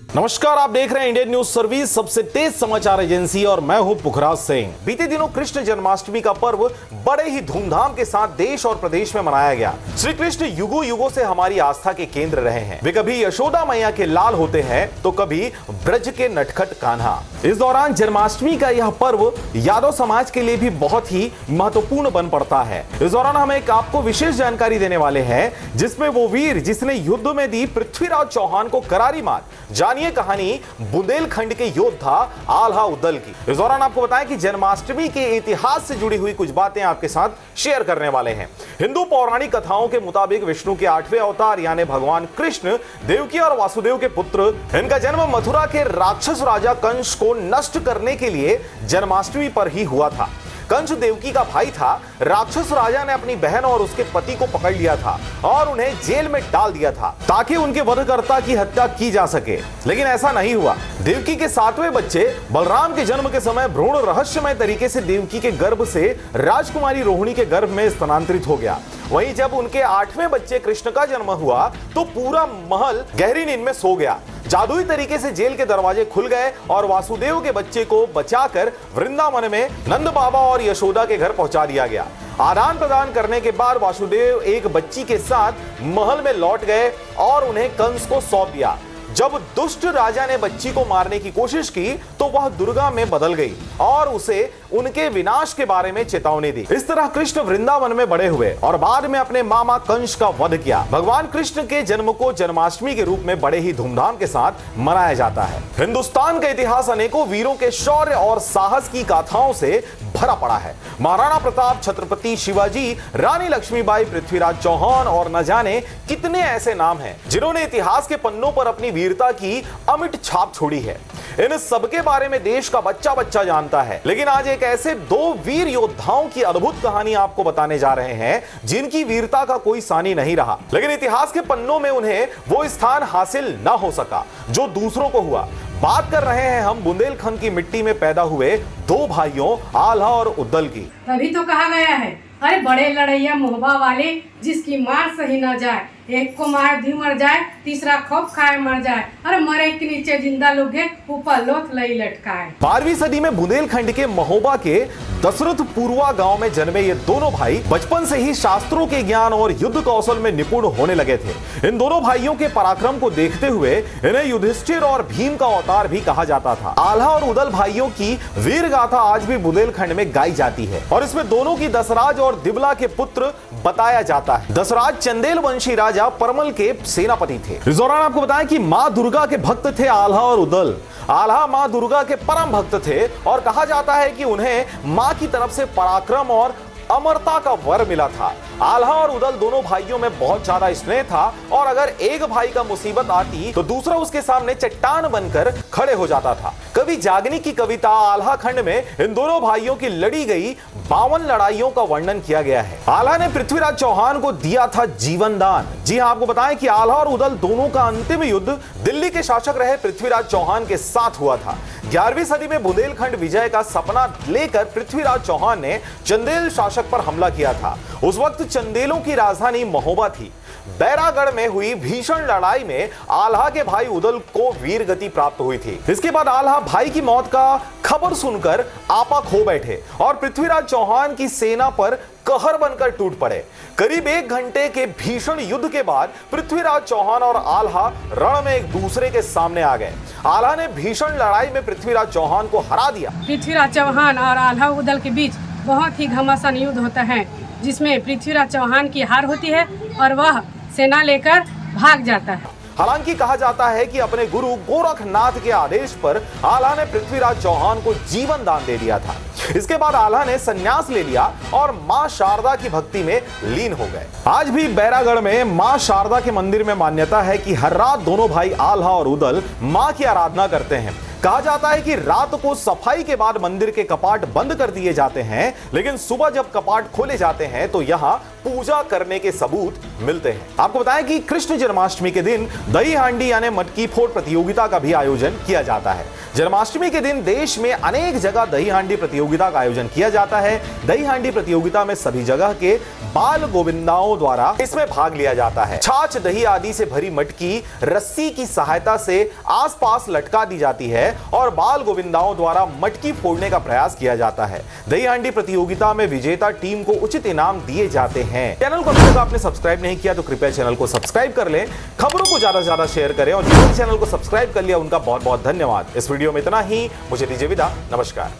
नमस्कार, आप देख रहे हैं इंडियन न्यूज सर्विस, सबसे तेज समाचार एजेंसी, और मैं हूं पुखराज सिंह। बीते दिनों कृष्ण जन्माष्टमी का पर्व बड़े ही धूमधाम के साथ देश और प्रदेश में मनाया गया। श्री कृष्ण युगों युगों से हमारी आस्था के केंद्र रहे हैं। वे कभी यशोदा मैया के लाल होते हैं तो कभी ब्रज के नटखट कान्हा। इस दौरान जन्माष्टमी का यह पर्व यादव समाज के लिए भी बहुत ही महत्वपूर्ण बन पड़ता है। इस दौरान हम एक आपको विशेष जानकारी देने वाले हैं, जिसमें वो वीर जिसने युद्ध में दी पृथ्वीराज चौहान को करारी मात। जानिए कहानी बुंदेलखंड के योद्धा आल्हा उदल की। इस दौरान आपको बताएं कि जन्माष्टमी के इतिहास से जुड़ी हुई कुछ बातें आपके साथ शेयर करने वाले हैं। हिंदू पौराणिक कथाओं के मुताबिक विष्णु के 8वें अवतार यानी भगवान कृष्ण देवकी और वासुदेव के पुत्र। इनका जन्म मथुरा के राक्षस राजा कंस को नष्ट करने के लिए जन्माष्टमी पर ही हुआ था। कंस देवकी का भाई था। राक्षस राजा ने अपनी बहन और उसके पति को पकड़ लिया था और उन्हें जेल में डाल दिया था ताकि उनके वधकर्ता की हत्या की जा सके, लेकिन ऐसा नहीं हुआ। देवकी के 7वें बच्चे बलराम के जन्म के समय भ्रूण रहस्यमय तरीके से देवकी के गर्भ से राजकुमारी रोहिणी के गर्भ में स्थानांतरित हो गया। वहीं जब उनके 8वें बच्चे कृष्ण का जन्म हुआ तो पूरा महल गहरी नींद में सो गया। जादुई तरीके से जेल के दरवाजे खुल गए और वासुदेव के बच्चे को बचाकर वृंदावन में नंद बाबा और यशोदा के घर पहुंचा दिया गया। आदान प्रदान करने के बाद वासुदेव एक बच्ची के साथ महल में लौट गए और उन्हें कंस को सौंप दिया। जब दुष्ट राजा ने बच्ची को मारने की कोशिश की तो वह दुर्गा में बदल गई और उसे उनके विनाश के बारे में चेतावनी दी। इस तरह कृष्ण वृंदावन में बड़े हुए और बाद में अपने मामा कंस का वध किया। भगवान कृष्ण के जन्म को जन्माष्टमी के रूप में बड़े ही धूमधाम के साथ मनाया जाता है। हिंदुस्तान का इतिहास अनेकों वीरों के शौर्य और साहस की गाथाओं से भरा पड़ा है। महाराणा प्रताप, छत्रपति शिवाजी, रानी लक्ष्मीबाई, पृथ्वीराज चौहान और न जाने कितने ऐसे नाम हैं जिन्होंने इतिहास के पन्नों पर अपनी वीरता की अमिट छाप छोड़ी है। इन सबके बारे में देश का बच्चा बच्चा जानता है, लेकिन आज एक ऐसे दो वीर योद्धाओं की अद्भुत कहानी आपको बताने जा रहे हैं जिनकी वीरता का कोई सानी नहीं रहा, लेकिन इतिहास के पन्नों में उन्हें वो स्थान हासिल ना हो सका जो दूसरों को हुआ। बात कर रहे हैं हम बुंदेलखंड की मिट्टी में पैदा हुए दो भाइयों आल्हा और उदल की। तभी तो कहा गया है, अरे बड़े लड़ैया मोहबा वाले जिसकी मार सही न जाए, एक को मार दी मर जाए, तीसरा खौफ खाए मर जाए, अरे मरे के नीचे जिंदा लोग ऊपर लोथ लई लटकाए। 12वीं सदी में बुंदेलखंड के महोबा के दशरथपुरवा गांव में जन्मे ये दोनों भाई बचपन से ही शास्त्रों के ज्ञान और युद्ध कौशल में निपुण होने लगे थे। इन दोनों भाइयों के पराक्रम को देखते हुए इन्हें युधिष्ठिर और भीम का अवतार भी कहा जाता था। आल्हा और उदल भाइयों की वीर गाथा आज भी बुंदेलखंड में गाई जाती है और इसमें दोनों की दशराज और दिबला के पुत्र बताया जाता है। दशराज चंदेल वंशी राजा परमल के सेनापति थे। इस दौरान आपको बताएं कि मां दुर्गा के भक्त थे आल्हा और उदल। आल्हा मां दुर्गा के परम भक्त थे और कहा जाता है कि उन्हें मां की तरफ से पराक्रम और अमरता का वर मिला था। आल्हा और उदल दोनों भाइयों में बहुत ज्यादा स्नेह था और अगर एक भाई का मुसीबत आती तो दूसरा उसके सामने चट्टान बनकर खड़े हो जाता था। कवि जागनी की कविता आल्हा खंड में इन दोनों भाइयों की लड़ी गई 52 लड़ाइयों का वर्णन किया गया है। आल्हा ने पृथ्वीराज चौहान को दिया था जीवन दान। जी हां, आपको बताएं कि आल्हा और उदल दोनों का अंतिम युद्ध दिल्ली के शासक रहे पृथ्वीराज चौहान के साथ हुआ था। 11वीं सदी में बुंदेलखंड विजय का सपना लेकर पृथ्वीराज चौहान ने चंदेल शासक पर हमला किया था। उस वक्त चंदेलों की राजधानी महोबा थी। बैरागढ़ में हुई भीषण लड़ाई में आल्हा के भाई उदल को वीर गति प्राप्त हुई थी। इसके बाद आल्हा भाई की मौत का खबर सुनकर आपा खो बैठे और पृथ्वीराज चौहान की सेना पर कहर बनकर टूट पड़े। करीब 1 घंटे के भीषण युद्ध के बाद पृथ्वीराज चौहान और आल्हा रण में एक दूसरे के सामने आ गए। आल्हा ने भीषण लड़ाई में पृथ्वीराज चौहान को हरा दिया। पृथ्वीराज चौहान और आल्हा उदल के बीच बहुत ही घमासान युद्ध होता है, जिसमें पृथ्वीराज चौहान की हार होती है और वह सेना लेकर भाग जाता है। हालांकि कहा जाता है कि अपने गुरु गोरखनाथ के आदेश पर आल्हा ने पृथ्वीराज चौहान को जीवन दान दे दिया था। इसके बाद आल्हा ने संन्यास ले लिया और मां शारदा की भक्ति में लीन हो गए। आज भी बैरागढ़ में मां शारदा के मंदिर में मान्यता है कि हर रात दोनों भाई आल्हा और उदल मां की आराधना करते हैं। कहा जाता है कि रात को सफाई के बाद मंदिर के कपाट बंद कर दिए जाते हैं, लेकिन सुबह जब कपाट खोले जाते हैं तो यहां पूजा करने के सबूत मिलते हैं। आपको बताएं कि कृष्ण जन्माष्टमी के दिन दही हांडी यानी मटकी फोड़ प्रतियोगिता का भी आयोजन किया जाता है। जन्माष्टमी के दिन देश में अनेक जगह दही हांडी प्रतियोगिता का आयोजन किया जाता है। दही हांडी प्रतियोगिता में सभी जगह के बाल गोविंदाओं द्वारा इसमें भाग लिया जाता है। छाछ, दही आदि से भरी मटकी रस्सी की सहायता से आसपास लटका दी जाती है और बाल गोविंदाओं द्वारा मटकी फोड़ने का प्रयास किया जाता है। दही हांडी प्रतियोगिता में विजेता टीम को उचित इनाम दिए जाते हैं। चैनल को अभी तक आपने सब्सक्राइब नहीं किया तो कृपया चैनल को सब्सक्राइब कर लें, खबरों को ज्यादा से ज्यादा शेयर करें और जिन्होंने चैनल को सब्सक्राइब कर लिया उनका बहुत बहुत धन्यवाद। इस वीडियो में इतना ही, मुझे दीजिए विदा, नमस्कार।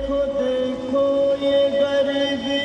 देखो ये गरीबी